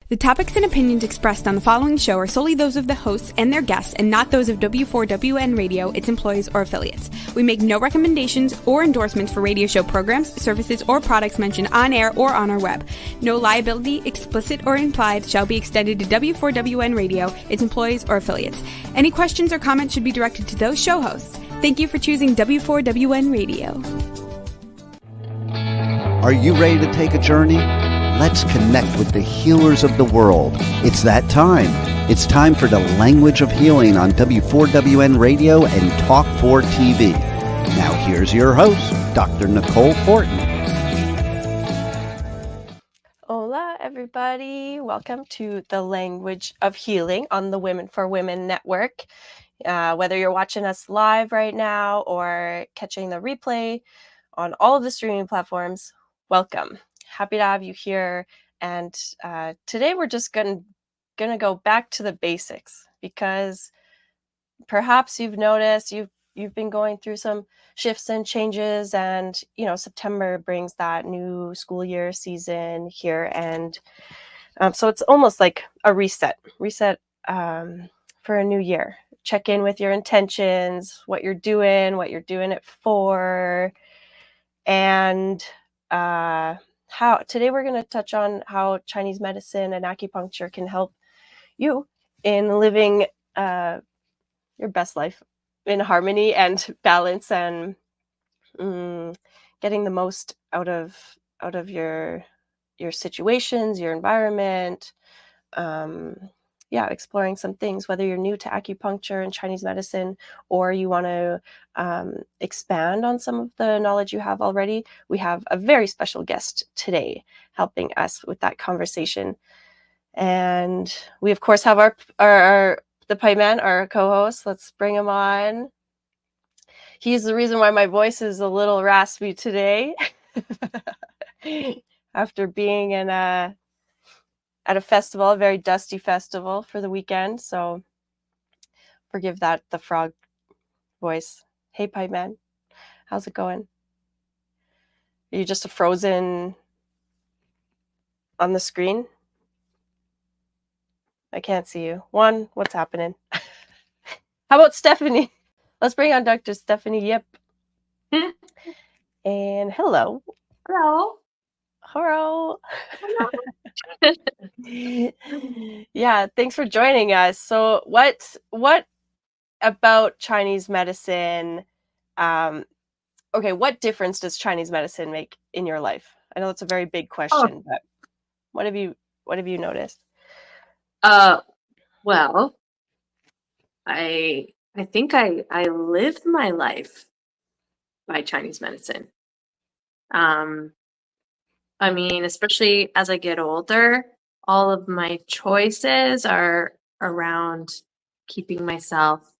The topics and opinions expressed on the following show are solely those of the hosts and their guests and not those of W4WN Radio, its employees, or affiliates. We make no recommendations or endorsements for radio show programs, services, or products mentioned on air or on our web. No liability, explicit or implied, shall be extended to W4WN Radio, its employees, or affiliates. Any questions or comments should be directed to those show hosts. Thank you for choosing W4WN Radio. Are you ready to take a journey? Let's connect with the healers of the world. It's that time. It's time for the Language of Healing on W4WN Radio and Talk 4 TV. Now here's your host, Dr. Nicole Fortin. Hola, everybody. Welcome to the Language of Healing on the Women for Women Network. Whether you're watching us live right now or catching the replay on all of the streaming platforms, welcome. Happy to have you here. And today we're just gonna go back to the basics, because perhaps you've noticed you've been going through some shifts and changes, and September brings that new school year season here, and so it's almost like a reset for a new year. Check in with your intentions, what you're doing it for, and how today we're going to touch on how Chinese medicine and acupuncture can help you in living your best life in harmony and balance, and getting the most out of your situations, your environment. Exploring some things, whether you're new to acupuncture and Chinese medicine, or you want to expand on some of the knowledge you have already. We have a very special guest today helping us with that conversation. And we, of course, have the Pipe Man, our co-host. Let's bring him on. He's the reason why my voice is a little raspy today after being at a festival, a very dusty festival for the weekend. So forgive the frog voice. Hey, Pipe Man, how's it going? Are you just a frozen on the screen? I can't see you. What's happening? How about Stephanie? Let's bring on Dr. Stephanie Yip. And hello. Hello. Hello. Yeah, thanks for joining us. So what about Chinese medicine? What difference does Chinese medicine make in your life? I know it's a very big question, but what have you noticed? Well, I think I live my life by Chinese medicine. I mean, especially as I get older, all of my choices are around keeping myself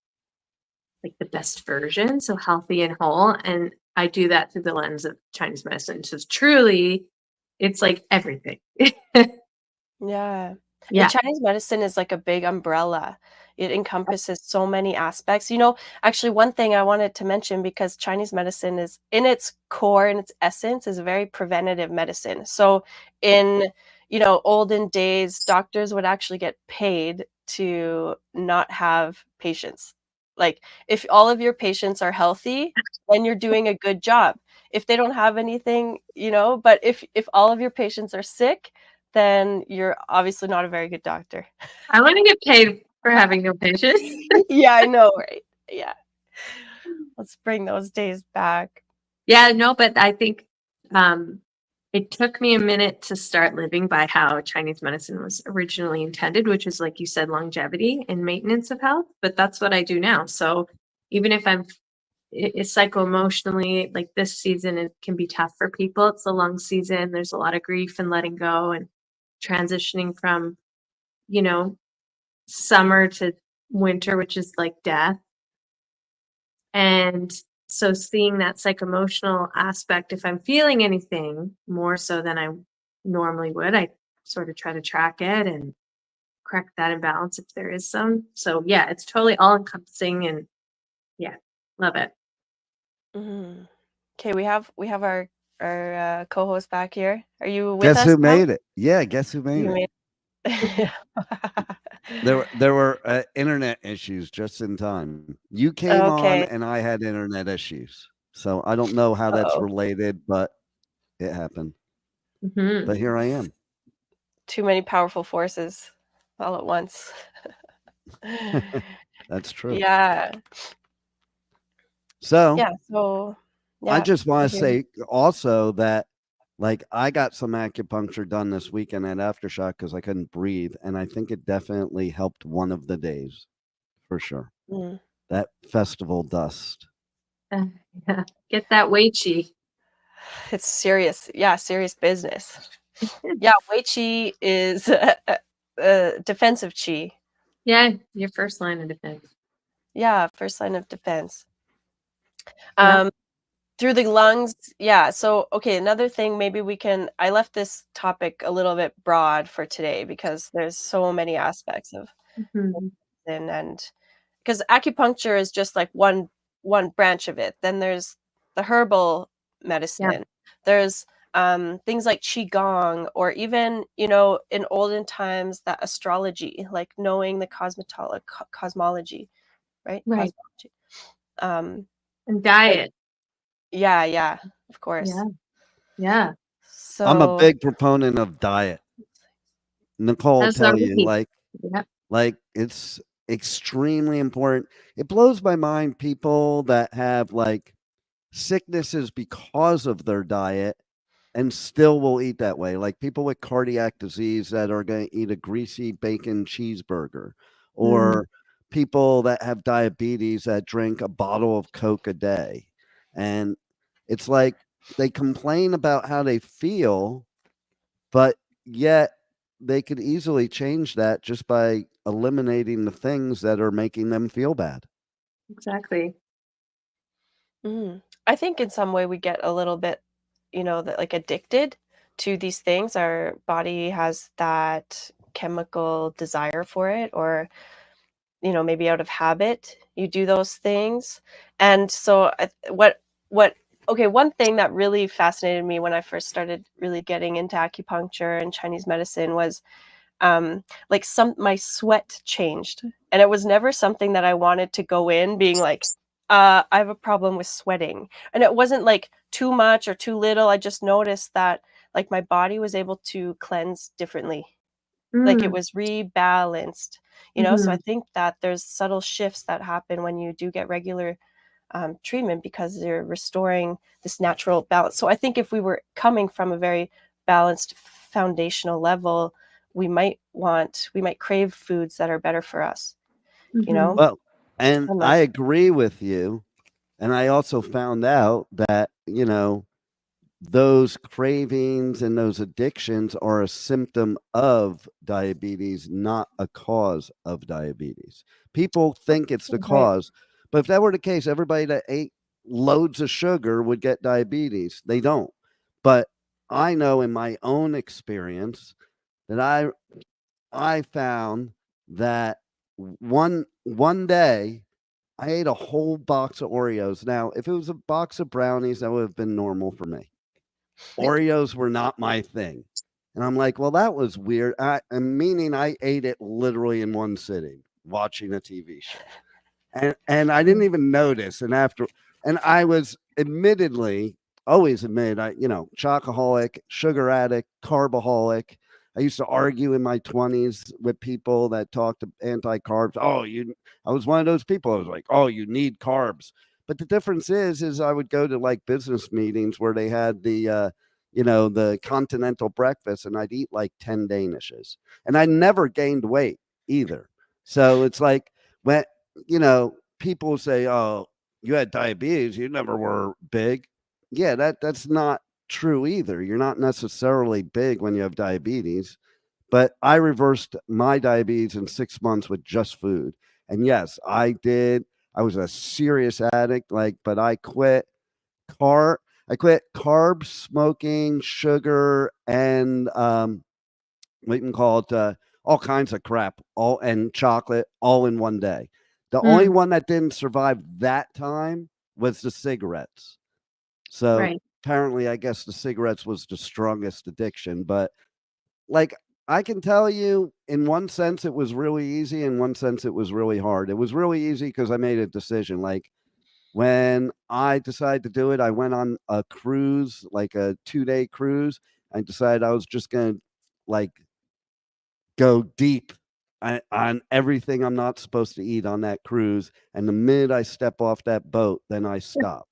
like the best version, so healthy and whole. And I do that through the lens of Chinese medicine. So truly, it's like everything. Yeah. Yeah. Chinese medicine is like a big umbrella. It encompasses so many aspects. Actually, one thing I wanted to mention, because Chinese medicine is, in its core, in its essence, is very preventative medicine. So in, olden days, doctors would actually get paid to not have patients. Like, if all of your patients are healthy, then you're doing a good job. If they don't have anything, but if all of your patients are sick, then you're obviously not a very good doctor. I want to get paid for having no patients. Yeah, I know, right? Yeah. Let's bring those days back. Yeah, no, but I think it took me a minute to start living by how Chinese medicine was originally intended, which is, like you said, longevity and maintenance of health. But that's what I do now. So even if it's psycho-emotionally, like this season, it can be tough for people. It's a long season. There's a lot of grief and letting go and transitioning from, summer to winter, which is like death. And so seeing that psycho-emotional aspect, if I'm feeling anything more so than I normally would, I sort of try to track it and correct that imbalance if there is some. So yeah, it's totally all encompassing, and yeah, love it. Mm-hmm. Okay, we have our co-host back here. Are you with Guess us who now? made it? Yeah, guess who made it? There were internet issues just in time. You came on, Okay. and I had internet issues, so I don't know how that's Oh, related, but it happened. Mhm. But here I am. too many powerful forces all at once. That's true. Yeah. So Yeah. So, I yeah, just I want to hear you. say also that, like, I got some acupuncture done this weekend at Aftershock because I couldn't breathe, and I think it definitely helped one of the days for sure. Mm. That festival dust. Uh, yeah. Get that Wei Chi. It's serious. Yeah, serious business. Yeah, Wei Qi is defensive Qi. Yeah, your first line of defense. Yeah, first line of defense. Yep. Um, through the lungs, yeah. So, okay, another thing, maybe we can. I left this topic a little bit broad for today because there's so many aspects of Mhm. medicine, and because acupuncture is just like one branch of it. Then there's the herbal Yeah. medicine. There's things like qigong, or even in olden times that astrology, like knowing the cosmology, right? Right. Cosmology. Um, And like diet. yeah, yeah, of course. Yeah. Yeah. I'm a So big proponent of diet. Nicole will As are tell you, we. Yep. like it's extremely important. It blows my mind people that have like sicknesses because of their diet and still will eat that way. Like people with cardiac disease that are going to eat a greasy bacon cheeseburger, Mm, or people that have diabetes that drink a bottle of Coke a day. And it's like they complain about how they feel, but yet they could easily change that just by eliminating the things that are making them feel bad. exactly. I think in some way we get a little bit, that like addicted to these things. Our body has that chemical desire for it, or maybe out of habit, you do those things. And so what okay, one thing that really fascinated me when I first started really getting into acupuncture and Chinese medicine was like some my sweat changed. And it was never something that I wanted to go in being like, I have a problem with sweating. And it wasn't like too much or too little. I just noticed that like my body was able to cleanse differently, like it Mm, was rebalanced. So I mhm. think that there's subtle shifts that happen when you do get regular treatment, because you're restoring this natural balance. So I think if we were coming from a very balanced foundational level, we might crave foods that are better for us, you Mhm. know? Well, and I'm I not agree with you. And I also found out that, those cravings and those addictions are a symptom of diabetes, not a cause of diabetes. People think it's the right. cause, but if that were the case, everybody that ate loads of sugar would get diabetes. They don't. But I know in my own experience that I found that one day I ate a whole box of Oreos. Now, if it was a box of brownies, that would have been normal for me. Oreos were not my thing. And I'm like, well, that was weird. Meaning I ate it literally in one sitting watching a TV show. And I didn't Mm. even notice. And I was admittedly always admit chocoholic, sugar addict, carbaholic. I used to argue in my 20s with people that talked anti carbs. I was one of those people. I was like, oh, you need carbs. But the difference is I would go to like business meetings where they had the continental breakfast, and I'd eat like 10 Danishes, and I never gained weight either. So it's like when people say, "Oh, you had diabetes, you never were big." Yeah, that's not true either. You're not necessarily big when you have diabetes, but I reversed my diabetes in 6 months with just food. And yes, I did. I was a serious addict, but car I quit carbs, smoking, sugar, and we can call it all kinds of crap, all and chocolate, all in one day. The only Mm, one that didn't survive that time was the cigarettes. So right. apparently, I guess the cigarettes was the strongest addiction. But like I can tell you, in one sense, it was really easy. In one sense, it was really hard. It was really easy because I made a decision. Like when I decided to do it, I went on a cruise, like a 2-day cruise. I decided I was just going to like go deep on everything I'm not supposed to eat on that cruise. And the minute I step off that boat, then I stop.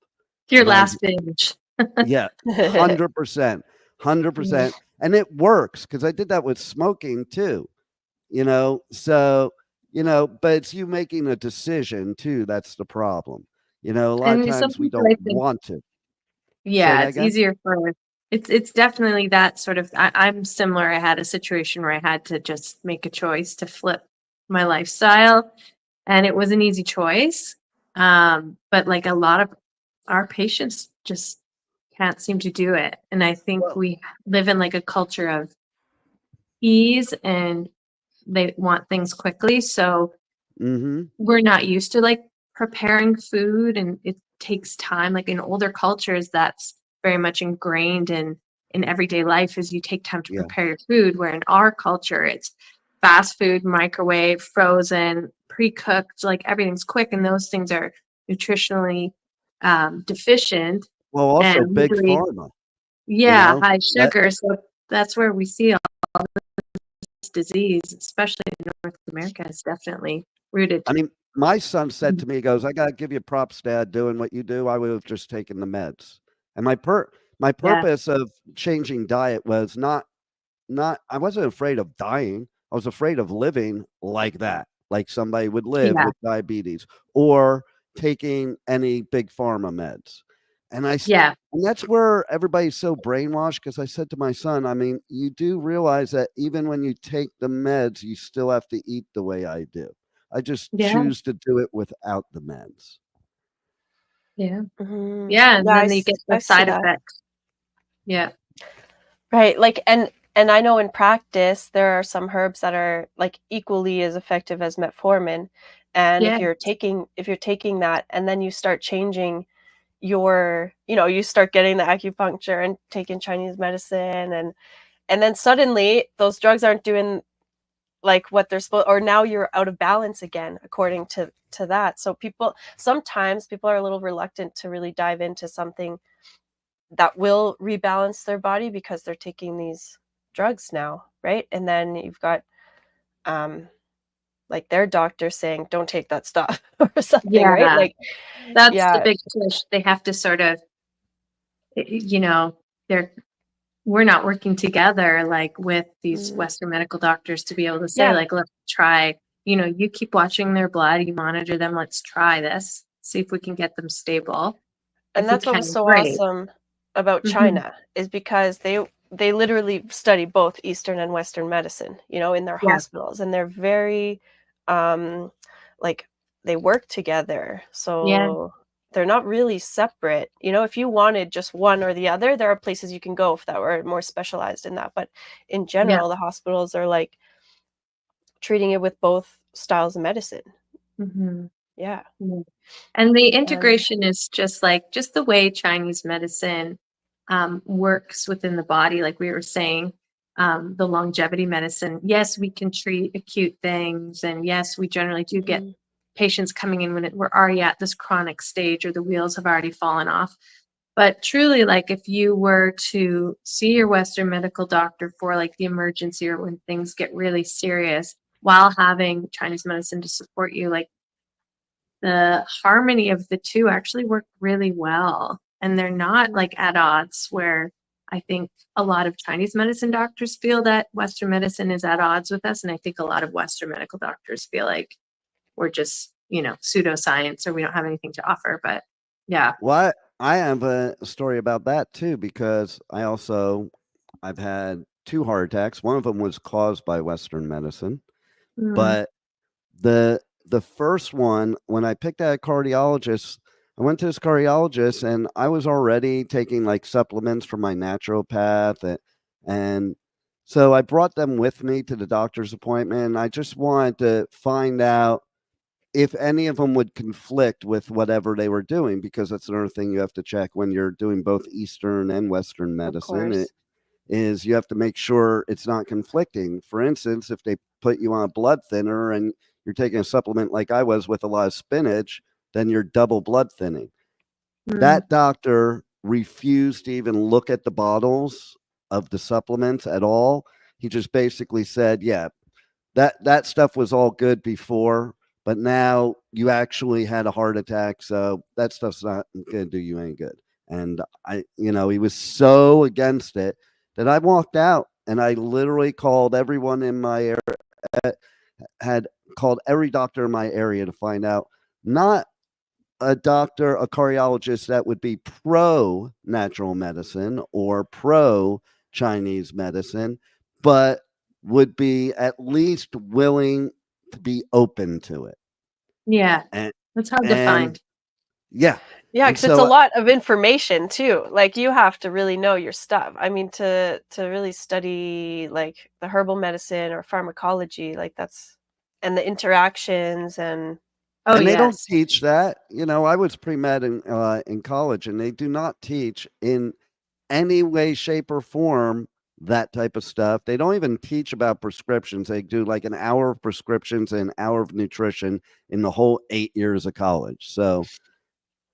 Your And I, last binge. yeah, 100%, Yeah. 100%. And it works because I did that with smoking too, So, but it's you making a decision too. That's the problem. A lot of And some times we people don't I think, want to. Say yeah, that it's again? easier for it's definitely that sort of I'm similar. I had a situation where I had to just make a choice to flip my lifestyle, and it was an easy choice. But like a lot of our patients just can't seem to do it. And I think Well, we live in like a culture of ease and they want things quickly. So mm-hmm. we're not used to like preparing food and it takes time. Like in older cultures, that's very much ingrained in everyday life is you take time to Yeah. prepare your food, where in our culture it's fast food, microwave, frozen, pre-cooked, like everything's quick and those things are nutritionally deficient Well, also and big usually, pharma, you yeah, know, high that, sugar. So that's where we see all this disease, especially in North America, is definitely rooted. I mean, my son said Mhm. to me, he goes, I got to give you props, Dad, doing what you do. I would have just taken the meds. And my Yeah, purpose of changing diet was not I wasn't afraid of dying. I was afraid of living like that, like somebody would live yeah, with diabetes or taking any big pharma meds. And yeah, and that's where everybody's so brainwashed because I said to my son, I mean, you do realize that even when you take the meds, you still have to eat the way I do. I just yeah, choose to do it without the meds. yeah, Mhm. yeah, and Yeah, then you get I the see side that. effects. Yeah, Right, like, and I know in practice, there are some herbs that are, like, equally as effective as metformin, and yeah, if you're taking that and then you start changing you start getting the acupuncture and taking Chinese medicine, and then suddenly those drugs aren't doing, like, what they're supposed, or now you're out of balance again according to that. So sometimes people are a little reluctant to really dive into something that will rebalance their body because they're taking these drugs now, right? And then you've got um like their doctor saying don't take that stuff or something, right? yeah. Like That's the yeah. big push. They have to sort of, they're we're not working together like with these Mm, Western medical doctors to be able to say yeah, like, let's try. You keep watching their blood, you monitor them. Let's try this. See if we can get them stable. and If we that's what was can, so great. awesome about Hmm. China is because they literally study both Eastern and Western medicine, in their Yeah, hospitals, and they're very um like they work together. yeah, So they're not really separate. If you wanted just one or the other, there are places you can go if that were more specialized in that. But in yeah. general, the hospitals are like treating it with both styles of medicine. Hmm. Yeah. Yeah. And the And integration is just the way Chinese medicine works within the body, like we were saying, the longevity medicine. Yes, we can treat acute things, and yes, we generally do get mhm, patients coming in when we're already at this chronic stage or the wheels have already fallen off. But truly, like if you were to see your Western medical doctor for like the emergency or when things get really serious, while having Chinese medicine to support you, like the harmony of the two actually work really well. And they're not mhm. like at odds where I think a lot of Chinese medicine doctors feel that Western medicine is at odds with us. And I think a lot of Western medical doctors feel like we're just, pseudoscience or we don't have anything to offer. But yeah. Well, I have a story about that too because I've had 2 heart attacks. One of them was caused by Western medicine, Mm, but the first one, when I picked out a cardiologist, I went to this cardiologist and I was already taking like supplements from my naturopath and so I brought them with me to the doctor's appointment. And I just wanted to find out if any of them would conflict with whatever they were doing because that's another thing you have to check when you're doing both Eastern and Western Of medicine. course. is you have to make sure it's not conflicting. For instance, if they put you on a blood thinner and you're taking a supplement like I was with a lot of spinach, then you're double blood thinning. That doctor refused to even look at the bottles of the supplements at all. He just basically said, yeah, that stuff was all good before, but now you actually had a heart attack, so that stuff's not going to do you any good. And he was so against it that I walked out and I literally called everyone in my area, had called every doctor in my area to find out, not a doctor, a cardiologist that would be pro natural medicine or pro Chinese medicine, but would be at least willing to be open to it. Yeah. And, That's hard to and find. yeah. Yeah, And because it's a so, lot of information too. Like you have to really know your stuff. I mean, to really study like the herbal medicine or pharmacology, like that's and the interactions and Oh, and they don't yes. teach that. I was pre-med in college, and they do not teach in any way, shape, or form that type of stuff. They don't even teach about prescriptions. They do like an hour of prescriptions and an hour of nutrition in the whole 8 years of college. So,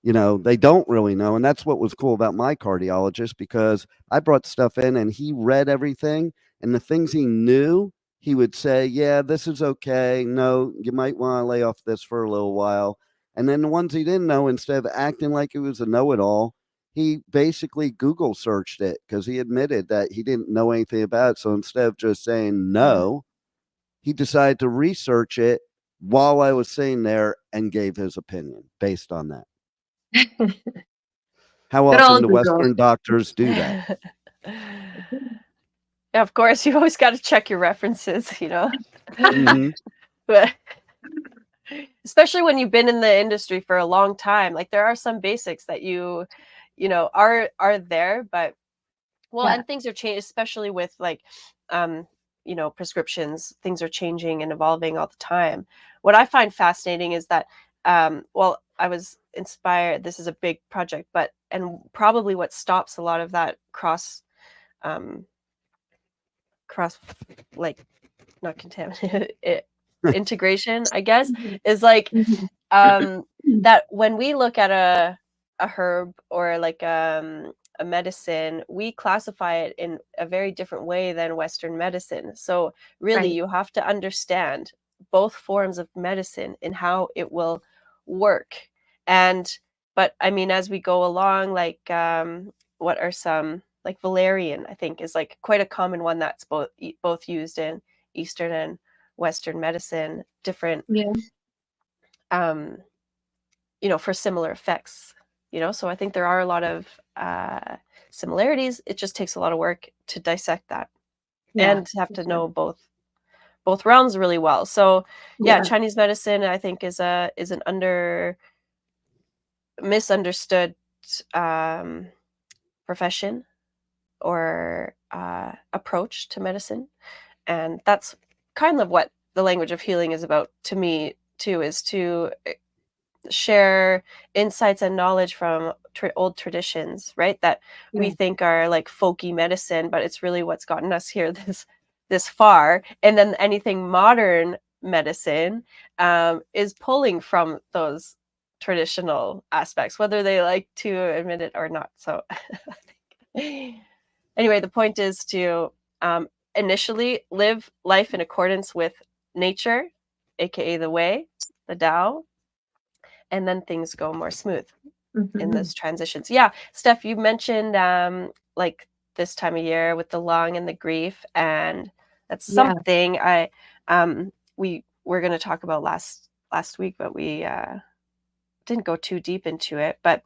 they don't really know. And that's what was cool about my cardiologist, because I brought stuff in and he read everything, and the things he knew, he would say, yeah, this is okay. No, you might want to lay off this for a little while. And then the ones he didn't know, instead of acting like it was a know-it-all, he basically Google searched it, because he admitted that he didn't know anything about it. So instead of just saying no, he decided to research it while I was sitting there and gave his opinion based on that. How Good often old do Google. Western doctors do that? yeah, of course, you always got to check your references, Mhm. But especially when you've been in the industry for a long time, like there are some basics that are there, but well, Yeah. and things are changing, especially with like prescriptions. Things are changing and evolving all the time. What I find fascinating is that well, I was inspired, this is a big project, but and probably what stops a lot of that um cross like not contaminated integration, I guess, is like Mhm. that when we look at a herb or like a medicine, we classify it in a very different way than Western medicine. So really, Right. you have to understand both forms of medicine and how it will work. And but I mean, as we go along, like what are some like valerian? I think is like quite a common one that's both used in Eastern and Western medicine, different Yeah. um for similar effects, so I think there are a lot of similarities. It just takes a lot of work to dissect that Yeah. and to have For to sure. know both realms really well. So yeah, Yeah. Chinese medicine, I think, is an misunderstood um profession or approach to medicine, and that's kind of what the language of healing is about to me too, is to share insights and knowledge from old traditions, right? That we Yeah. think are like folky medicine, but it's really what's gotten us here this far. And then anything modern medicine is pulling from those traditional aspects, whether they like to admit it or not. So, anyway, the point is to initially live life in accordance with nature, aka the way, the Tao, and then things go more smooth in Mhm. those transitions. Yeah, Steph, you mentioned like this time of year with the lung and the grief, and that's Yeah. something we were going to talk about last week, but we didn't go too deep into it. But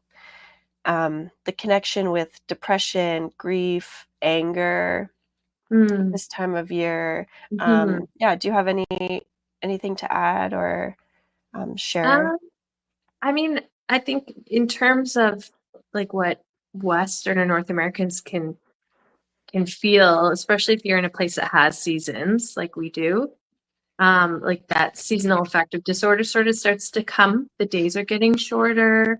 the connection with depression, grief, anger Mm. this time of year. Mhm. Yeah, do you have anything to add or share? Um, I mean, I think in terms of like what Western or North Americans can feel, especially if you're in a place that has seasons like we do, like that seasonal affective disorder sort of starts to come. The days are getting shorter,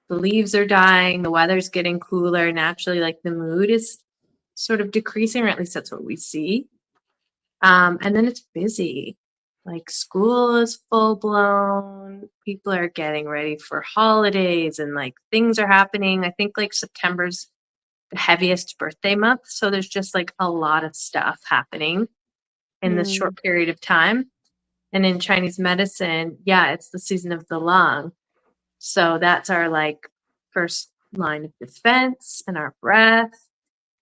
the leaves are dying, the weather's getting cooler. Naturally, like the mood is sort of decreasing, or at least that's what we see. And then it's busy. Like school is full blown. People are getting ready for holidays and like things are happening. I think like September's the heaviest birthday month. So there's just like a lot of stuff happening in this short period of time. And in Chinese medicine, yeah, it's the season of the lung. So that's our like first line of defense and our breath.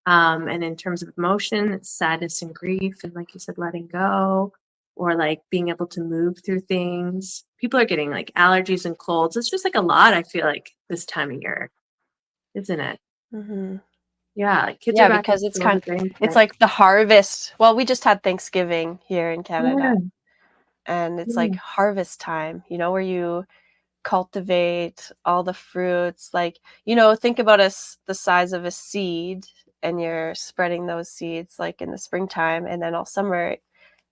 And in terms of emotion, it's sadness and grief, and like you said, letting go, or like being able to move through things. People are getting like allergies and colds. It's just like a lot, I feel like, this time of year, isn't it? Mm-hmm. Yeah, like kids are Yeah, back in because it's school. it's like the harvest. Well, we just had Thanksgiving here in Yeah, Canada, and it's yeah, like harvest time, where you cultivate all the fruits. Like, think about the size of a seed, and you're spreading those seeds like in the springtime, and then all summer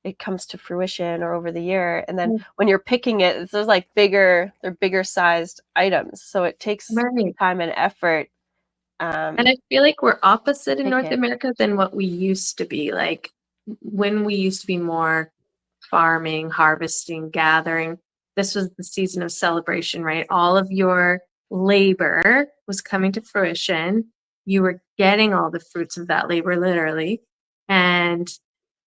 it comes to fruition or over the year. And then when you're picking it, there's like they're bigger sized items. So it takes right. time and effort. And I feel like we're opposite in Pick North it. America than what we used to be. Like when we used to be more farming, harvesting, gathering, this was the season of celebration, right? All of your labor was coming to fruition. You were getting all the fruits of that labor, literally, and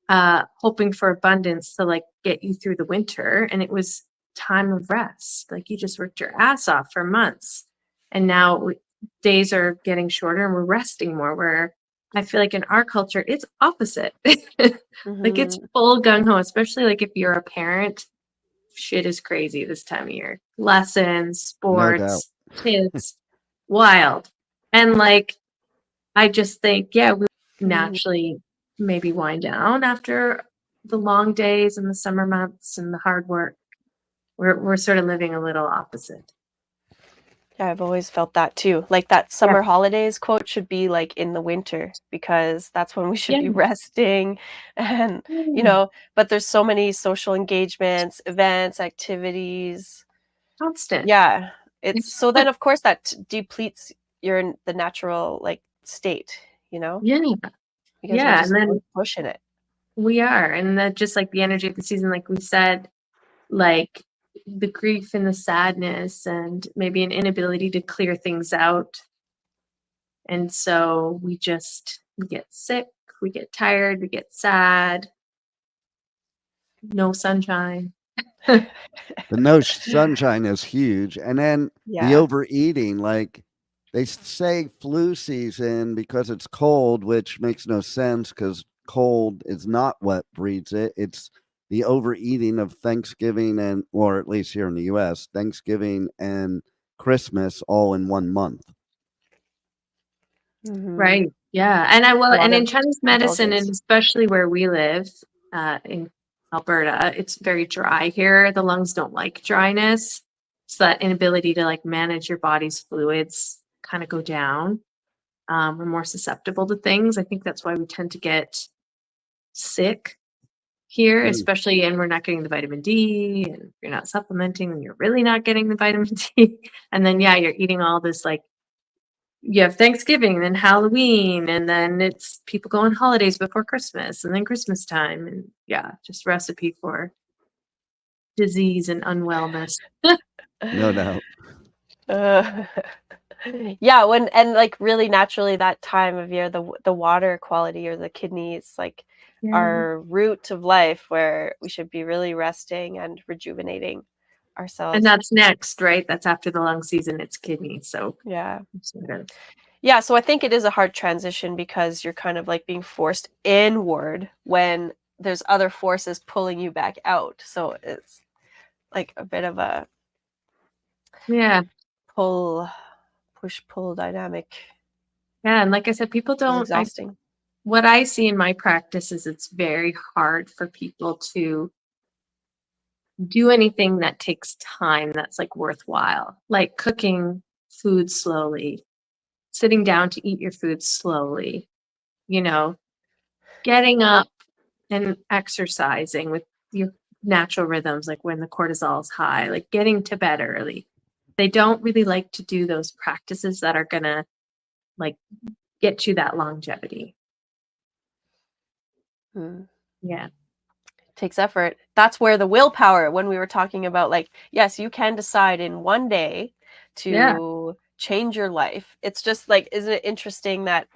hoping for abundance to like get you through the winter. And it was time of rest. Like you just worked your ass off for months. And now days are getting shorter and we're resting more. Where I feel like in our culture, it's opposite. Like it's full gung ho, especially like if you're a parent. Shit is crazy this time of year. Lessons, No doubt. sports, kids, wild. And like, I just think, yeah, we naturally maybe wind down after the long days and the summer months and the hard work. We're sort of living a little opposite. Yeah, I've always felt that too. Like that Yeah. summer holidays quote should be like in the winter, because that's when we should be Yeah. resting. And, but there's so many social engagements, events, activities. Constant. Yeah. It's so then of course that depletes the natural like state, Yeah. because we're Yeah. And just then pushing it. we are. And that just like the energy of the season, like we said, like the grief and the sadness and maybe an inability to clear things out. And so we get sick, we get tired, we get sad, no sunshine. The no sunshine is huge. And then the Yeah. overeating, like they say flu season because it's cold, which makes no sense because cold is not what breeds it. It's the overeating of Thanksgiving or at least here in the US, Thanksgiving and Christmas all in 1 month. Right. Yeah. And and in Chinese medicine, and indulgence. especially where we live, in Alberta, it's very dry here. The lungs don't like dryness. So that inability to like manage your body's fluids kind of go down. We're more susceptible to things. I think that's why we tend to get sick here, especially, and we're not getting the vitamin D, and you're not supplementing, and you're really not getting the vitamin D. And then, yeah, you're eating all this like, you have Thanksgiving and then Halloween, and then it's people go on holidays before Christmas and then Christmas time. And yeah, just recipe for disease and unwellness. No doubt. Yeah, and like really naturally that time of year, the water quality or the kidneys, like our root of life, where we should be really resting and rejuvenating ourselves. And that's next, right? That's after the lung season, it's kidney. So yeah. sort of. Yeah, so I think it is a hard transition because you're kind of like being forced inward when there's other forces pulling you back out. So it's like a bit of a push-pull dynamic. Yeah, and like I said, people It's don't. exhausting. What I see in my practice is it's very hard for people to do anything that takes time that's like worthwhile, like cooking food slowly, sitting down to eat your food slowly, getting up and exercising with your natural rhythms, like when the cortisol is high, like getting to bed early. They don't really like to do those practices that are going to like get you that longevity. Yeah. Takes effort. That's where the willpower, when we were talking about, like, yes, you can decide in one day to change your life. It's just like, isn't it interesting that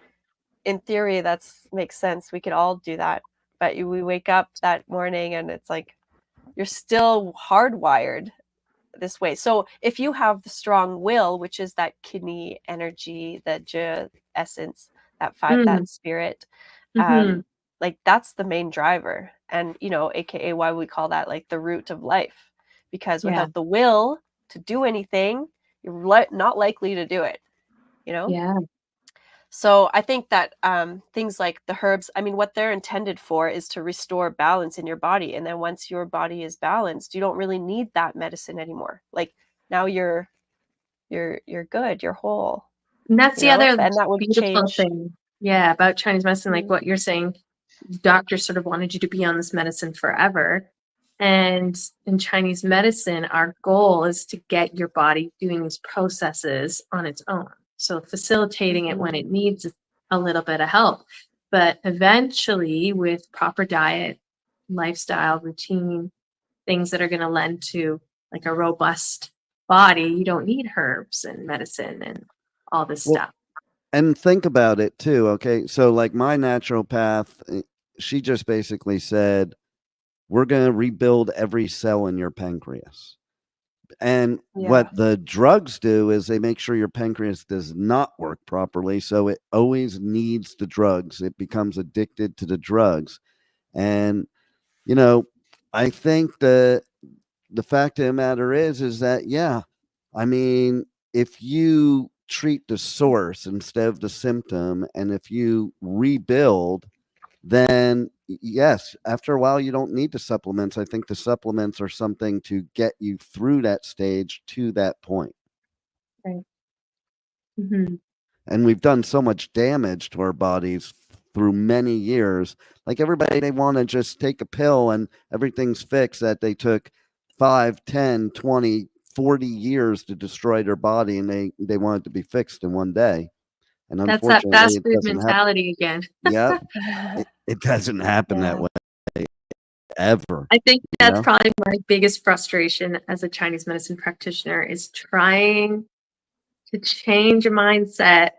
in theory that's makes sense. We could all do that. But we wake up that morning and it's like you're still hardwired this way. So if you have the strong will, which is that kidney energy, that essence, that spirit, Mm-hmm. like that's the main driver. And AKA why we call that like the root of life. Because Yeah. without the will to do anything, you're not likely to do it, Yeah. So I think that things like the herbs, I mean, what they're intended for is to restore balance in your body. And then once your body is balanced, you don't really need that medicine anymore. Like now you're good, you're whole, And that's the other and that would beautiful change. thing. Yeah, about Chinese medicine, like what you're saying, doctors sort of wanted you to be on this medicine forever. And in Chinese medicine, our goal is to get your body doing these processes on its own. So facilitating it when it needs a little bit of help. But eventually, with proper diet, lifestyle, routine, things that are going to lend to like a robust body, you don't need herbs and medicine and all this stuff. And think about it too. Okay. So like my naturopath, she just basically said, we're going to rebuild every cell in your pancreas. And what the drugs do is they make sure your pancreas does not work properly. So it always needs the drugs. It becomes addicted to the drugs. And, I think the fact of the matter is that, yeah, I mean, if you treat the source instead of the symptom, and if you rebuild, then yes, after a while, you don't need the supplements. I think the supplements are something to get you through that stage to that point. Right. Mm-hmm. And we've done so much damage to our bodies through many years. Like everybody, they want to just take a pill and everything's fixed, that they took 5, 10, 20, 40 years to destroy their body, and they want it to be fixed in one day. And That's that unfortunately, fast it food doesn't happen. mentality again. Yep. It doesn't happen that way ever. I think that's probably my biggest frustration as a Chinese medicine practitioner is trying to change a mindset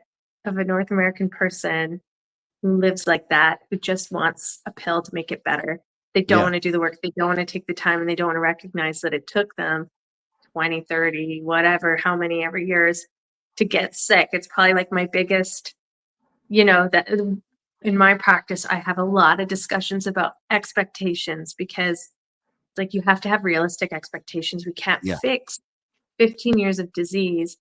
of a North American person who lives like that, who just wants a pill to make it better. They don't want to do the work. They don't want to take the time, and they don't want to recognize that it took them 20, 30, whatever, how many ever years to get sick. It's probably like my biggest, that in my practice, I have a lot of discussions about expectations because like you have to have realistic expectations. We can't fix 15 years of disease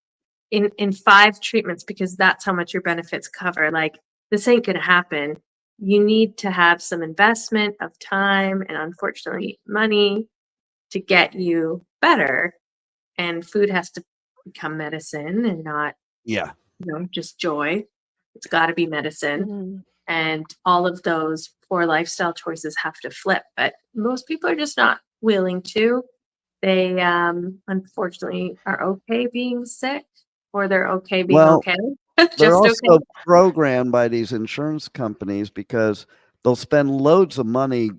in 5 treatments because that's how much your benefits cover. Like this ain't going to happen. You need to have some investment of time and unfortunately money to get you better. And food has to become medicine and not, just joy. It's got to be medicine. And all of those poor lifestyle choices have to flip. But most people are just not willing to. They unfortunately are okay being sick, or they're okay being okay. They're Just also okay. programmed by these insurance companies because they'll spend loads of money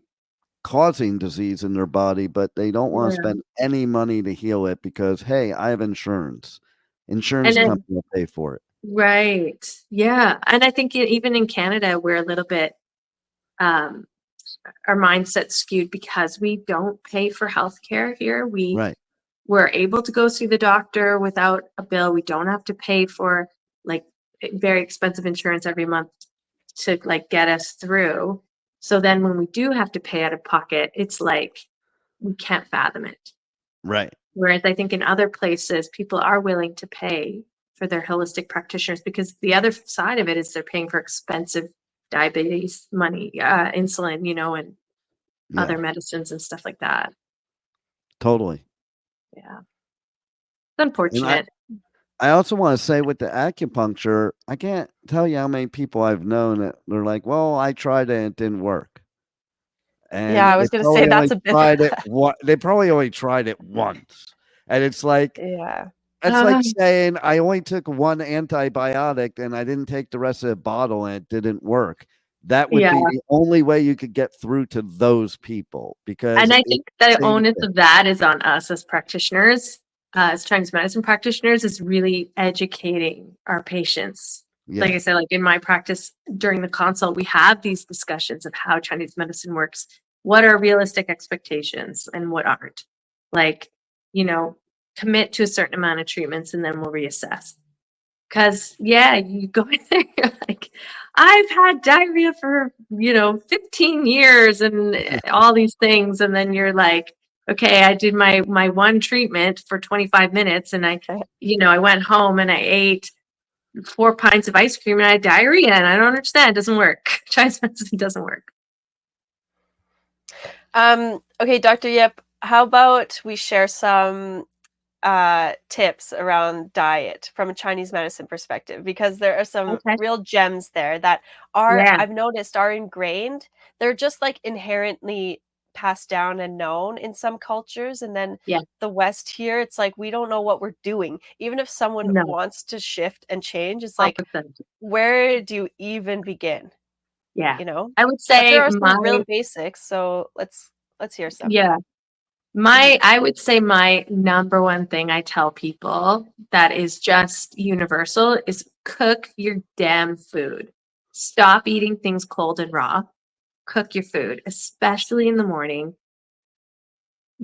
causing disease in their body, but they don't want to spend any money to heal it because, hey, I have insurance. Insurance company will pay for it. Right. Yeah. And I think even in Canada, we're a little bit, our mindset's skewed because we don't pay for healthcare here. We're able to go see the doctor without a bill. We don't have to pay for like very expensive insurance every month to like get us through. So then when we do have to pay out of pocket, it's like we can't fathom it. Right. Whereas I think in other places, people are willing to pay for their holistic practitioners because the other side of it is they're paying for expensive diabetes money, insulin, and other medicines and stuff like that. Totally. Yeah. It's unfortunate. I also want to say with the acupuncture, I can't tell you how many people I've known that they're like, well, I tried it and it didn't work. And I was going to say that's a bit. They probably only tried it once. And it's like, it's like saying I only took one antibiotic and I didn't take the rest of the bottle and it didn't work. That would Yeah. be the only way you could get through to those people, because And I it's think the same onus thing. of that is on us as practitioners, as Chinese medicine practitioners, is really educating our patients. Like I Yeah. said, like in my practice during the consult, we have these discussions of how Chinese medicine works. What are realistic expectations and what aren't? Like, commit to a certain amount of treatments and then we'll reassess. Because, yeah, you go in there, you're like, I've had diarrhea for, 15 years and all these things. And then you're like, okay, I did my one treatment for 25 minutes and I went home and I ate 4 pints of ice cream and I had diarrhea and I don't understand. It doesn't work. Chinese medicine doesn't work. Okay, Dr. Yip, how about we share some tips around diet from a Chinese medicine perspective, because there are some Okay. real gems there that are, Yeah. I've noticed, are ingrained. They're just like inherently passed down and known in some cultures, and then Yeah. the West here, it's like we don't know what we're doing. Even if someone No. wants to shift and change, it's like, 100%. where do you even begin? Yeah. You know, I would but say there are some real basics. So let's hear some. yeah. I would say my number one thing I tell people that is just universal is cook your damn food. Stop eating things cold and raw. Cook your food, especially in the morning.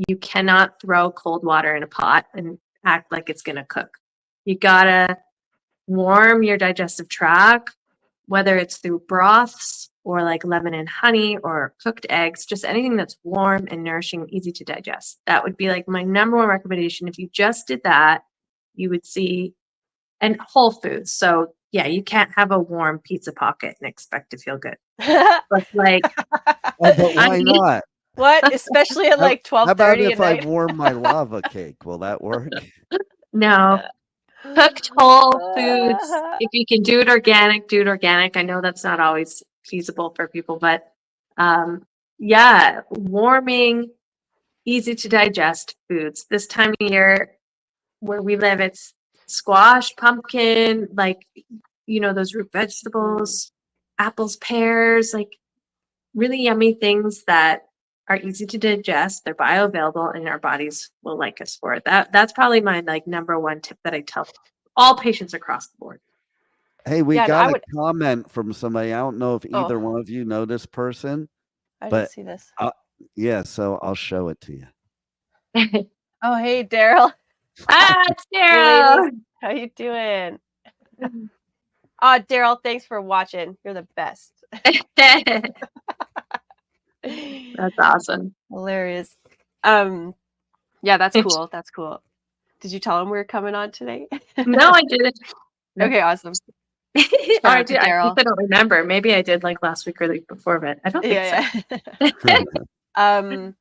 You cannot throw cold water in a pot and act like it's going to cook. You gotta warm your digestive tract, whether it's through broths or like lemon and honey or cooked eggs, just anything that's warm and nourishing, easy to digest. That would be like my number one recommendation. If you just did that, you would see, and whole foods. So yeah, you can't have a warm pizza pocket and expect to feel good. But like, Oh, but why not? What? Especially at like How about 12:30 at if I night? warm my lava cake? Will that work? no, cooked whole foods. If you can do it organic, do it organic. I know that's not always feasible for people, but yeah, warming, easy to digest foods. This time of year where we live, it's squash, pumpkin, like, those root vegetables, apples, pears, like really yummy things that are easy to digest. They're bioavailable and our bodies will like us for it. That's probably my like number one tip that I tell all patients across the board. Hey, we Yeah, and got I a would. comment from somebody. I don't know if either Oh, one of you know this person, I didn't but see this. yeah, so I'll show it to you. Oh, hey, Daryl. It's Hey, Daryl. ladies. How you doing? Daryl, thanks for watching. You're the best. That's awesome. Hilarious. Yeah, that's cool. That's cool. Did you tell him we were coming on today? No, I didn't. Okay, awesome. Or Shout I out to did. I Daryl. don't remember. Maybe I did like last week or the week before, but I don't think Yeah.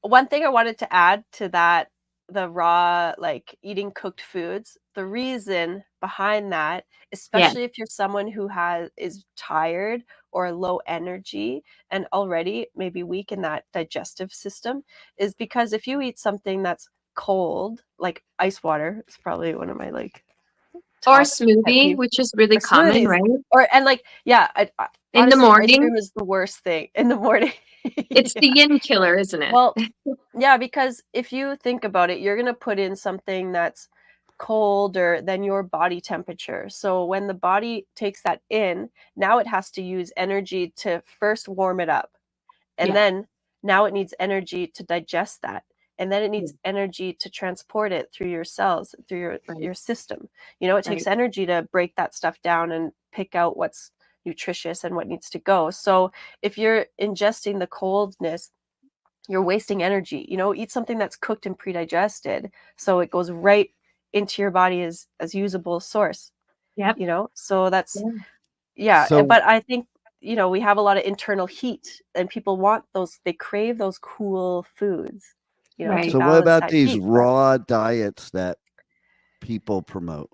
One thing I wanted to add to that, the raw, like eating cooked foods, the reason behind that, Yeah. especially if you're someone who is tired or low energy and already maybe weak in that digestive system, is because if you eat something that's cold, like ice water, it's probably one of my like Or top pet smoothie, peeve. which is really Or common, smoothies, right? honestly, In the ice morning, cream is the worst thing in the morning. it's the yin killer, isn't it? Well, yeah, because if you think about it, you're going to put in something that's colder than your body temperature. So when the body takes that in, now it has to use energy to first warm it up. And Yeah. then now it needs energy to digest that. And then it needs Yeah. energy to transport it through your cells, through your system. It takes Right. energy to break that stuff down and pick out what's nutritious and what needs to go. So if you're ingesting the coldness, you're wasting energy. Eat something that's cooked and pre-digested so it goes right into your body as usable source. Yep. So that's Yeah. So but I think we have a lot of internal heat and people want they crave those cool foods, to Right. so what balance about that these heat. But raw diets that people promote?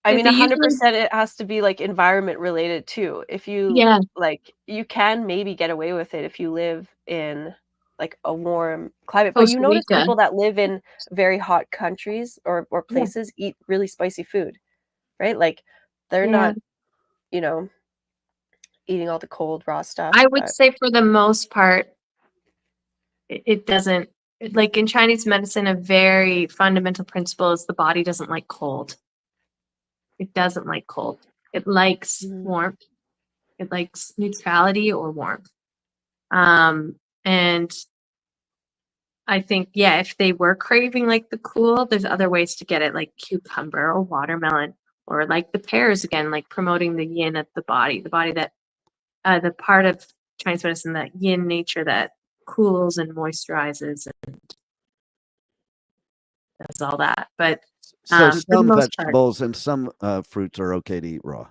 I mean, They usually, 100% it has to be like environment related too. If you yeah, like, you can maybe get away with it if you live in like a warm climate, but you Costa notice Rica. people that live in very hot countries or Yeah. places eat really spicy food, right? Like they're Yeah. not, you know, eating all the cold raw stuff. I would say for the most part, it doesn't, like in Chinese medicine, a very fundamental principle is the body doesn't like cold. It doesn't like cold. It likes warmth. It likes neutrality or warmth. And I think, yeah, if they were craving like the cool, there's other ways to get it, like cucumber or watermelon, or like the pears again, like promoting the yin of the body that the part of Chinese medicine, that yin nature that cools and moisturizes and does all that. But So for the some most part, vegetables and some fruits are okay to eat raw.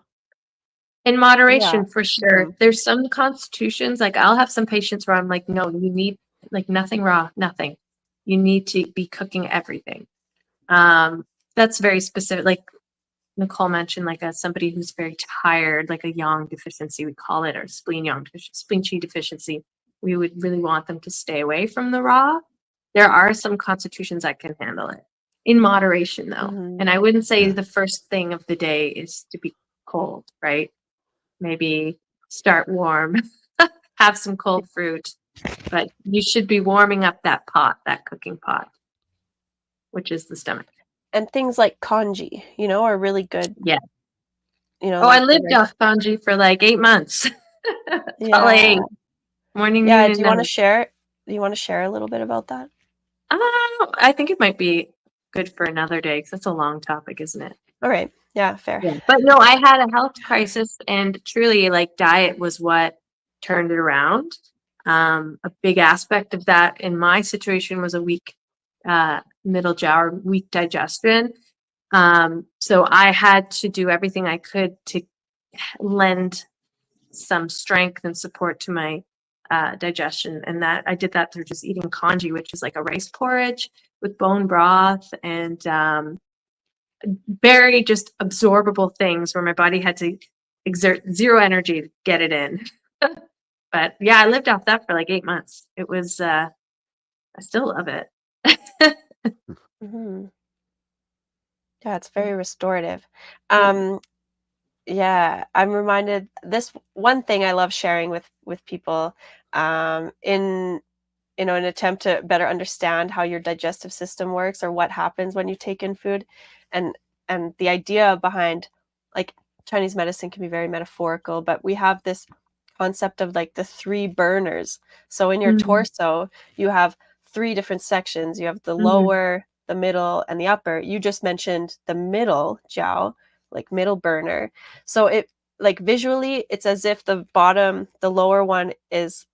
in moderation, Yeah. for sure. There's some constitutions, like I'll have some patients where I'm like, no, you need like nothing raw, nothing. You need to be cooking everything. That's very specific. Like Nicole mentioned, like somebody who's very tired, like a yang deficiency, we call it, or spleen qi deficiency. We would really want them to stay away from the raw. There are some constitutions that can handle it in moderation, though. And I wouldn't say the first thing of the day is to be cold, right? Maybe start warm, have some cold fruit, but you should be warming up that pot, that cooking pot, which is the stomach. And things like congee, are really good. Yeah. Oh, I lived off congee for like 8 months. That's all I ate. Morning, noon, and do you want to night. share? Do you want to share a little bit about that? I think it might be good for another day because that's a long topic, isn't it? All right. Yeah, fair. Yeah. But no, I had a health crisis, and truly, like, diet was what turned it around. A big aspect of that in my situation was a weak middle jaw, or weak digestion. So I had to do everything I could to lend some strength and support to my digestion, and that I did that through just eating congee, which is like a rice porridge with bone broth and very just absorbable things where my body had to exert zero energy to get it in. But yeah, I lived off that for like 8 months. It was I still love it. Yeah, it's very restorative. Yeah, I'm reminded this one thing I love sharing with people in an attempt to better understand how your digestive system works or what happens when you take in food, and the idea behind, like, Chinese medicine can be very metaphorical, but we have this concept of like the 3 burners. So in your torso, you have 3 different sections. You have the lower, the middle, and the upper. You just mentioned the middle jiao, like middle burner. So it, like, visually, it's as if the lower one is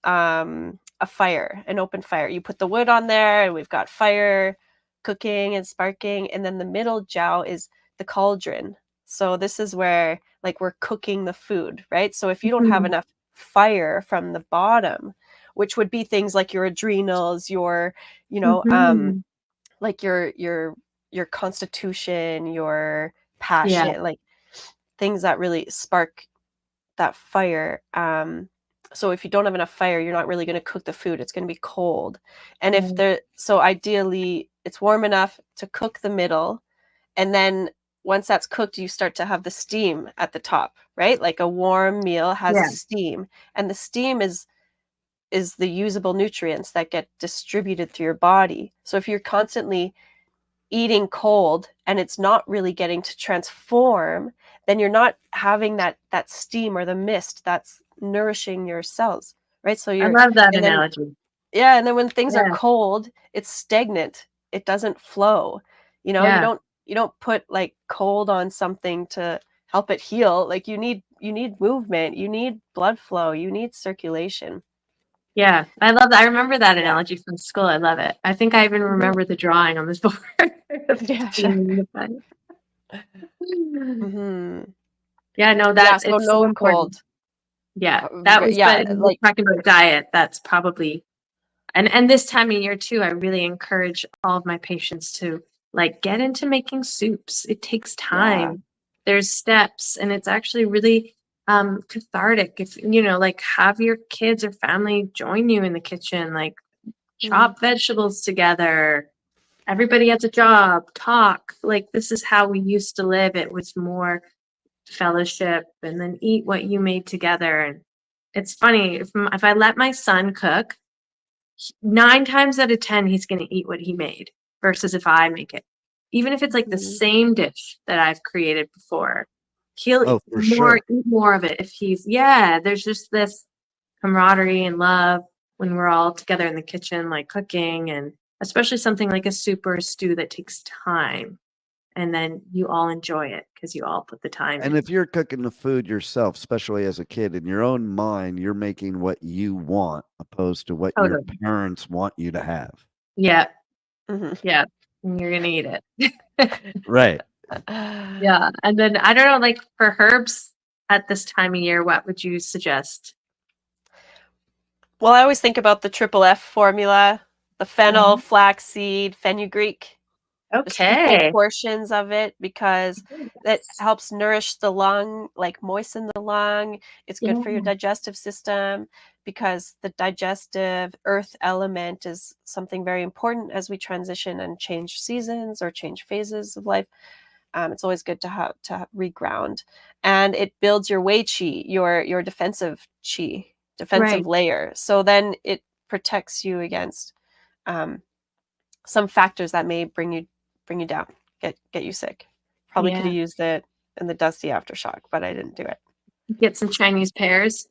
a fire, an open fire. You put the wood on there and we've got fire cooking and sparking, and then the middle jiao is the cauldron. So this is where, like, we're cooking the food, right? So if you don't have enough fire from the bottom, which would be things like your adrenals, your like your constitution, your passion, Yeah. like things that really spark that fire. So if you don't have enough fire, you're not really going to cook the food. It's going to be cold. And so ideally it's warm enough to cook the middle. And then once that's cooked, you start to have the steam at the top, right? Like a warm meal has steam, and the steam is the usable nutrients that get distributed through your body. So if you're constantly eating cold and it's not really getting to transform, then you're not having that steam or the mist that's nourishing your cells, right? So I love that and then, analogy. yeah, and then when things are Yeah. cold, it's stagnant. It doesn't flow. You don't put like cold on something to help it heal. Like you need movement, you need blood flow, you need circulation. Yeah, I love that. I remember that analogy from school. I love it. I think I even remember the drawing on this board. Yeah, sure. Yeah, no, Yeah, that so it's so no important. cold. Yeah, that was, Yeah, but we're like, talking about diet. That's probably, and this time of year too, I really encourage all of my patients to like get into making soups. It takes time. There's steps, and it's actually really cathartic if like have your kids or family join you in the kitchen, like chop vegetables together. Everybody has a job, talk. Like this is how we used to live. It was more fellowship and then eat what you made together. And it's funny, if I let my son cook, 9 times out of 10 he's going to eat what he made versus if I make it. Even if it's like the same dish that I've created before, he'll Oh, for sure. eat more of it if there's just this camaraderie and love when we're all together in the kitchen, like cooking, and especially something like a soup or a stew that takes time. And then you all enjoy it because you all put the time And in. if you're cooking the food yourself, especially as a kid, in your own mind, you're making what you want opposed to what your Totally. parents want you to have. Yeah. Mhm. Yeah. And you're going to eat it. Right. Yeah. And then I don't know, like for herbs at this time of year, what would you suggest? Well, I always think about the triple F formula, the fennel, flaxseed, fenugreek. Just equal Okay. portions of it because that helps nourish the lung, like moisten the lung. It's good for your digestive system because the digestive earth element is something very important as we transition and change seasons or change phases of life. It's always good to reground, and it builds your wei qi, your defensive qi, defensive layer. So then it protects you against some factors that may bring you down, get you sick. Probably could have used it in the dusty aftershock, but I didn't do it. Get some Chinese pears.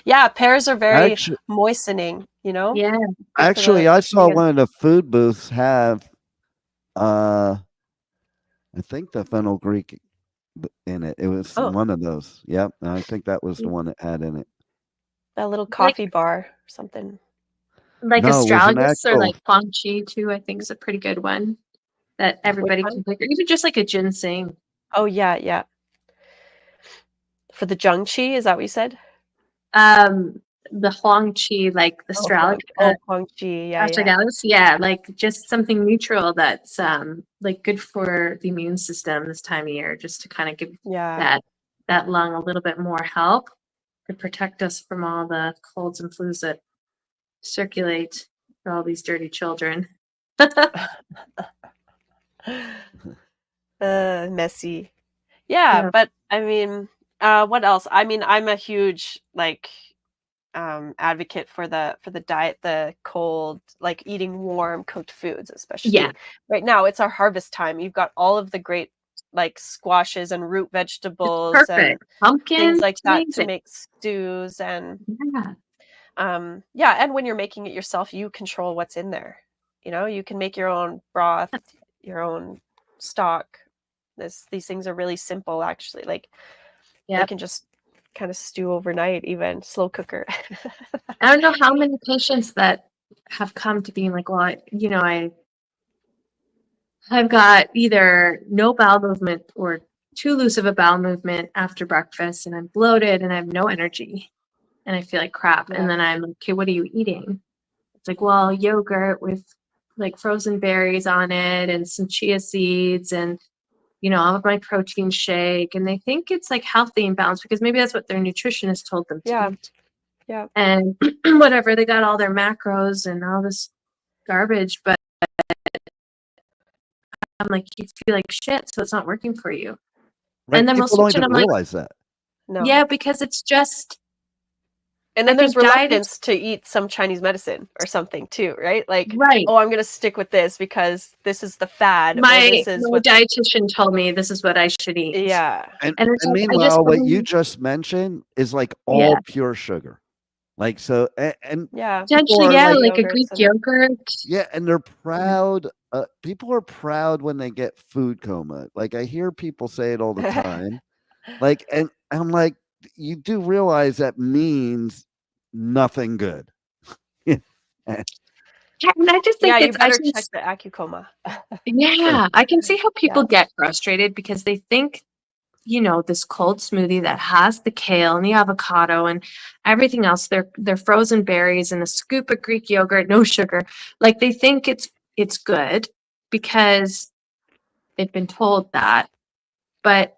Yeah, pears are very Actually, moistening, Yeah. actually, I saw one of the food booths have, I think the fenugreek in it. It was one of those. Yep. I think that was the one that had in it. That little coffee bar or something. Like No, it was an astragalus or actual. like feng chi too, I think is a pretty good one that everybody can pick, or even just like a ginseng. Oh yeah, yeah. For the zheng qi, is that what you said? The huang chi, like the huang qi, yeah, astragalus, yeah, like just something neutral that's like good for the immune system this time of year, just to kind of give that lung a little bit more help to protect us from all the colds and flus that circulate for all these dirty children. Messy. Yeah, but I mean, what else? I mean, I'm a huge advocate for the diet, the cold, like eating warm cooked foods, especially right now. It's our harvest time. You've got all of the great like squashes and root vegetables and pumpkin things like that to make stews and and when you're making it yourself, you control what's in there. You can make your own broth, your own stock. These things are really simple, actually. Like they can just kind of stew overnight, even slow cooker. I don't know how many patients that have come to being like, well, I've got either no bowel movement or too loose of a bowel movement after breakfast, and I'm bloated and I have no energy and I feel like crap. And then I'm like, okay, what are you eating? It's like, well, yogurt with like frozen berries on it and some chia seeds and all of my protein shake. And they think it's like healthy and balanced because maybe that's what their nutritionist told them to eat. Yeah. And whatever, they got all their macros and all this garbage, but I'm like, you feel like shit, so it's not working for you. Right. And then People don't even realize that. No. Yeah, because it's just. And then there's reluctance to eat some Chinese medicine or something too, right? Like, oh, I'm going to stick with this because this is the fad. My dietitian told me this is what I should eat. Yeah. And meanwhile, what you just mentioned is like all pure sugar. Like, so, and potentially, like a Greek yogurt. Yeah, and they're proud. People are proud when they get food coma. Like, I hear people say it all the time. Like, and I'm like, you do realize that means nothing good. And I just think you better check the Acucoma. I can see how people get frustrated because they think, this cold smoothie that has the kale and the avocado and everything else, they're frozen berries and a scoop of Greek yogurt, no sugar. Like they think it's good because they've been told that. But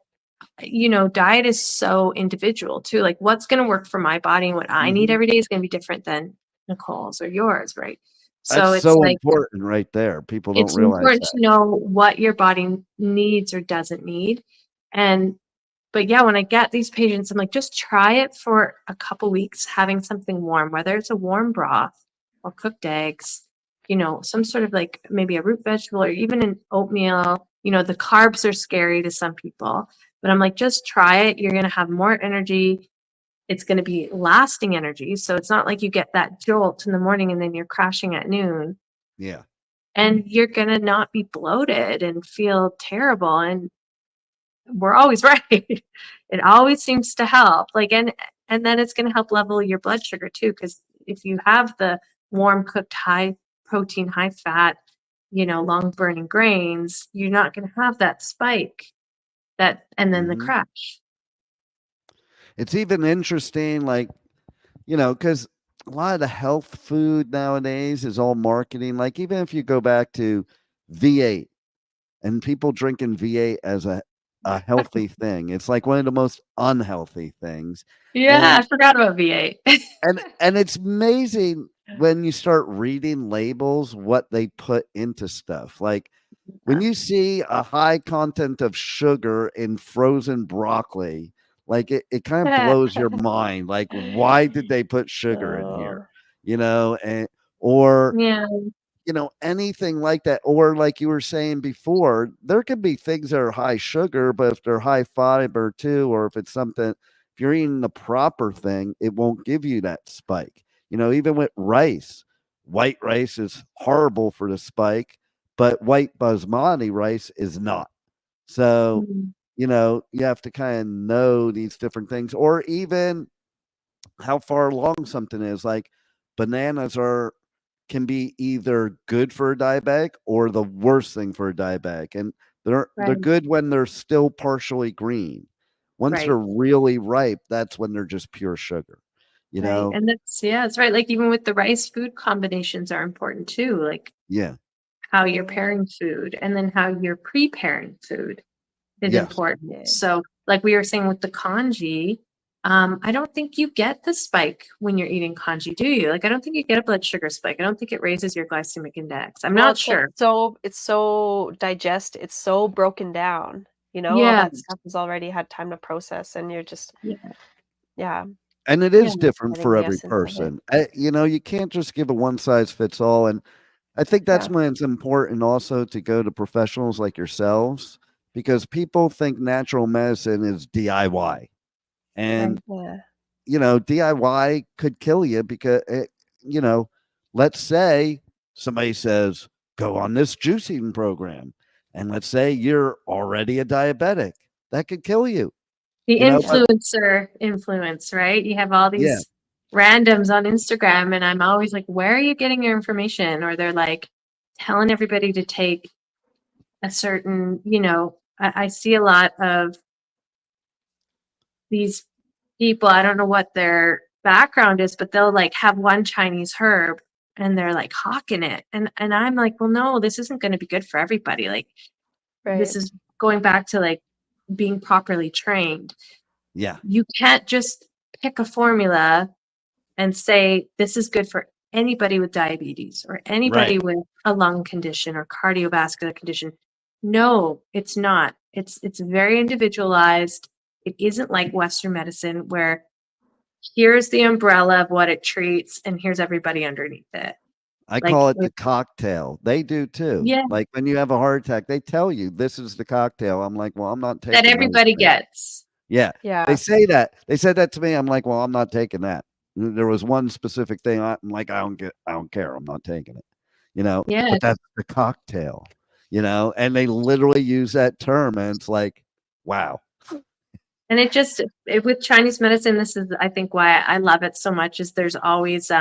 diet is so individual too. Like what's going to work for my body and what I need every day is going to be different than Nicole's or yours, right? So that's so important right there. People don't realize it's important to know what your body needs or doesn't need But yeah, when I get these patients, I'm like, just try it for a couple weeks, having something warm, whether it's a warm broth or cooked eggs, some sort of like maybe a root vegetable or even an oatmeal. The carbs are scary to some people, but I'm like, just try it. You're going to have more energy. It's going to be lasting energy. So it's not like you get that jolt in the morning and then you're crashing at noon. Yeah. And you're going to not be bloated and feel terrible. And we're always right. It always seems to help. And then it's going to help level your blood sugar too. Because if you have the warm cooked, high protein, high fat, long burning grains, you're not going to have that spike and then the Mhm. crash. It's even interesting, like, because a lot of the health food nowadays is all marketing. Like, even if you go back to V8 and people drinking V8 as a healthy thing, it's like one of the most unhealthy things. Yeah, I forgot about V8. And it's amazing when you start reading labels what they put into stuff. Like, when you see a high content of sugar in frozen broccoli, like it kind of blows your mind. Like, why did they put sugar in here? Oh, And or Yeah, anything like that. Or like you were saying before, there could be things that are high sugar, but if they're high fiber too, or if it's something, if you're eating the proper thing, it won't give you that spike. Even with rice, white rice is horrible for the spike, but white basmati rice is not. So, mm, you have to kind of know these different things, or even how far along something is. Like, bananas can be either good for a diabetic or the worst thing for a diabetic. And they're right, good when they're still partially green. Once right, they're really ripe, that's when they're just pure sugar. You right. know? And that's right. Like even with the rice, food combinations are important too. Like Yeah. how you're yeah. pairing food and then how you're preparing food is Yes. important. Yeah. So, like we were saying with the congee, I don't think you get the spike when you're eating congee, do you? Like, I don't think you get a blood sugar spike. I don't think it raises your glycemic index. I'm Well, not it's like sure. it's so it's so broken down. All Yeah, that stuff has already had time to process, and you're just yeah, yeah, And it yeah, is different getting for the every essence of it. person. You can't just give a one size fits all. And I think that's Yeah, when it's important also to go to professionals like yourselves, because people think natural medicine is DIY. right. And yeah, DIY could kill you because let's say somebody says, go on this juicing program. And let's say you're already a diabetic. That could kill you, The but influencer influence, right? You have all yeah, these randoms on Instagram, and I'm always like, where are you getting your information? Or they're like telling everybody to take a certain, I see a lot of these people, I don't know what their background is, but they'll like have one Chinese herb and they're like hawking it. And I'm like, well, no, this isn't going to be good for everybody. Like this right, is going back to like being properly trained. yeah, You can't just pick a formula and say this is good for anybody with diabetes or anybody right. with a lung condition or cardiovascular condition. No, it's not. It's very individualized. It isn't like Western medicine where here's the umbrella of what it treats and here's everybody underneath it. I Like call it the cocktail. They do too. yeah, Like, when you have a heart attack, they tell you this is the cocktail. I'm like, well, I'm not that taking those everybody things. gets. Yeah, they yeah, say that. They said that to me. I'm like, well, I'm not taking that. There was one specific thing. I'm like, I don't care. I'm not taking it. Yeah. But that's the cocktail. And they literally use that term, and it's like, wow. And with Chinese medicine, this is I think why I love it so much is there's always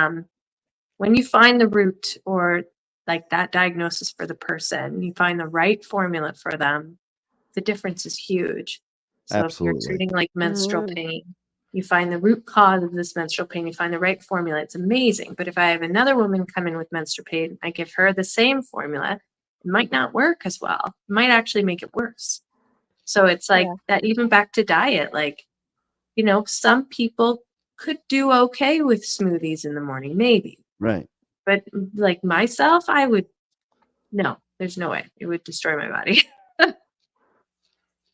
when you find the root or like that diagnosis for the person, you find the right formula for them, the difference is huge. So if you're Absolutely. treating like menstrual mhm, pain, you find the root cause of this menstrual pain, you find the right formula, it's amazing. But if I have another woman come in with menstrual pain, I give her the same formula, it might not work as well. It might actually make it worse. So it's like yeah, that, even back to diet, like, some people could do okay with smoothies in the morning, maybe. Right. But like myself, no, there's no way. It would destroy my body.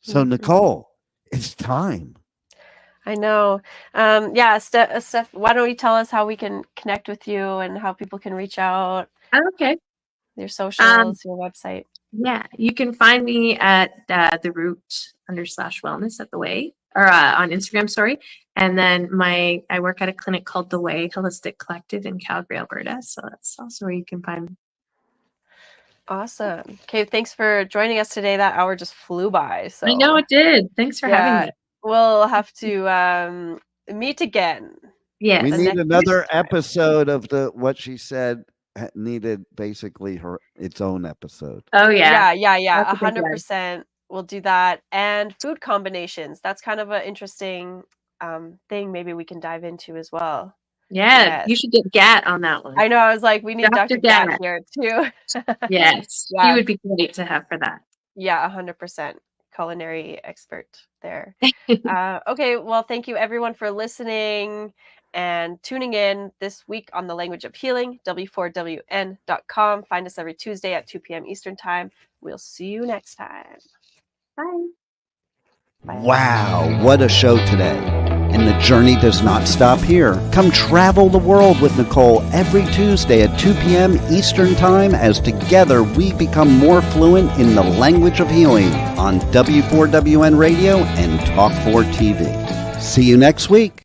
So, mhm. Nicole, It's time. I know. Yeah, Steph, why don't you tell us how we can connect with you and how people can reach out, Okay. your socials, your website? Yeah, you can find me at the root_wellness at the way, or on Instagram, sorry. And then I work at a clinic called The Way Holistic Collective in Calgary, Alberta. So that's also where you can find me. Awesome. Okay, thanks for joining us today. That hour just flew by. So I know it did. Thanks for having me. We'll have to meet again. Yes. We the need next another time. episode of what she said needed basically its own episode. Oh yeah. Yeah. That's a big one. 100%. We'll do that. And food combinations. That's kind of an interesting thing maybe we can dive into as well. Yeah, Yes. you should get Gat on that one. I know. I was like, we need Dr. Dr. Gat Gat. here too. Yes, Yeah. he would be great to have for that. Yeah, 100%. Culinary expert there. Okay, well, thank you everyone for listening and tuning in this week on The Language of Healing, w4wn.com. Find us every Tuesday at 2 p.m. Eastern Time. We'll see you next time. Bye. Wow, what a show today. And the journey does not stop here. Come travel the world with Nicole every Tuesday at 2 p.m. Eastern Time as together we become more fluent in the language of healing on W4WN Radio and Talk4 TV. See you next week.